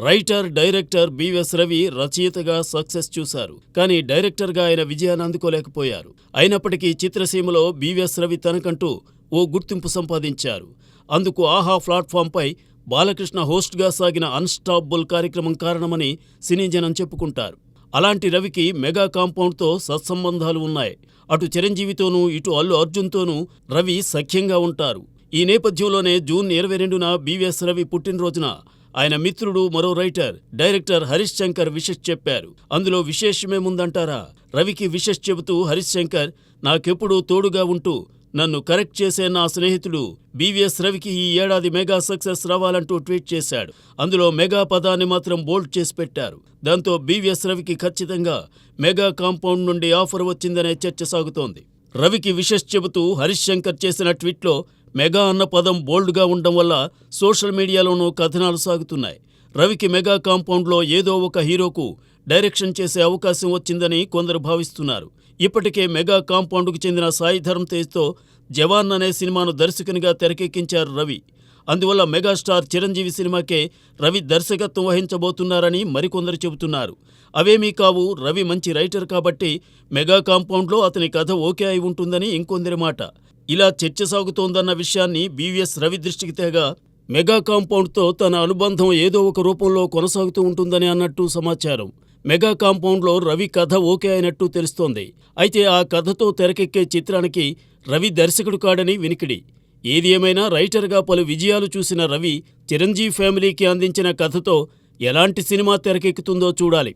Writer, director BVS Ravi రచయితగా success చూశారు. కానీ డైరెక్టర్గా ఆయన విజయాన్ని అందుకోలేకపోయారు. అయినప్పటికీ చిత్రసీమలో బివిఎస్ రవి తనకంటూ ఓ గుర్తింపు సంపాదించారు. అందుకు ఆహా ప్లాట్ఫామ్పై బాలకృష్ణ హోస్ట్గా సాగిన అన్స్టాపబుల్ కార్యక్రమం కారణమని సినీ జనం చెప్పుకుంటారు. అలాంటి రవికి మెగా కాంపౌండ్తో సత్సంబంధాలు ఉన్నాయి. అటు చిరంజీవితోనూ ఇటు అల్లు అర్జున్తోనూ రవి సఖ్యంగా ఉంటారు. ఈ నేపథ్యంలోనే జూన్ 22న బివిఎస్ రవి పుట్టినరోజున ఆయన మిత్రుడు, మరో writer, director Harish Shankar wishes చెప్పారు. అందులో విశేషమేముందంటారా? రవికి విషెస్ చెబుతూ హరీష్ శంకర్, నాకెప్పుడూ తోడుగా ఉంటూ నన్ను కరెక్ట్ చేసే నా స్నేహితుడు బివిఎస్ రవికి ఈ ఏడాది మెగా సక్సెస్ రావాలంటూ ట్వీట్ చేశాడు. అందులో మెగా పదాన్ని మాత్రం బోల్డ్ చేసి పెట్టారు. దాంతో బివిఎస్ రవికి ఖచ్చితంగా మెగా కాంపౌండ్ నుండి ఆఫర్ వచ్చిందనే చర్చ సాగుతోంది. రవికి విషెస్ చెబుతూ హరీష్ శంకర్ చేసిన ట్వీట్లో మెగా అన్న పదం బోల్డ్గా ఉండడం వల్ల సోషల్ మీడియాలోనూ కథనాలు సాగుతున్నాయి. రవికి మెగా కాంపౌండ్లో ఏదో ఒక హీరోకు డైరెక్షన్ చేసే అవకాశం వచ్చిందని కొందరు భావిస్తున్నారు. ఇప్పటికే మెగా కాంపౌండ్కు చెందిన సాయి ధరమ్ తేజ్తో జవాన్ అనే సినిమాను దర్శకునిగా తెరకెక్కించారు రవి. అందువల్ల మెగాస్టార్ చిరంజీవి సినిమాకే రవి దర్శకత్వం వహించబోతున్నారని మరికొందరు చెబుతున్నారు. అవేమీ కావు, రవి మంచి రైటర్ కాబట్టి మెగా కాంపౌండ్లో అతని కథ ఓకే అయి ఉంటుందని ఇంకొందరి మాట. ఇలా చర్చ సాగుతోందన్న విషయాన్ని బివిఎస్ రవి దృష్టికి తేగా మెగా కాంపౌండ్తో తన అనుబంధం ఏదో ఒక రూపంలో కొనసాగుతూ ఉంటుందని అన్నట్టు సమాచారం. మెగా కాంపౌండ్లో రవి కథ ఓకే అయినట్టు తెలుస్తోంది. అయితే ఆ కథతో తెరకెక్కే చిత్రానికి రవి దర్శకుడు కాడని వినికిడి. ఏది ఏమైనా రైటర్గా పలు విజయాలు చూసిన రవి చిరంజీవి ఫ్యామిలీకి అందించిన కథతో ఎలాంటి సినిమా తెరకెక్కుతుందో చూడాలి.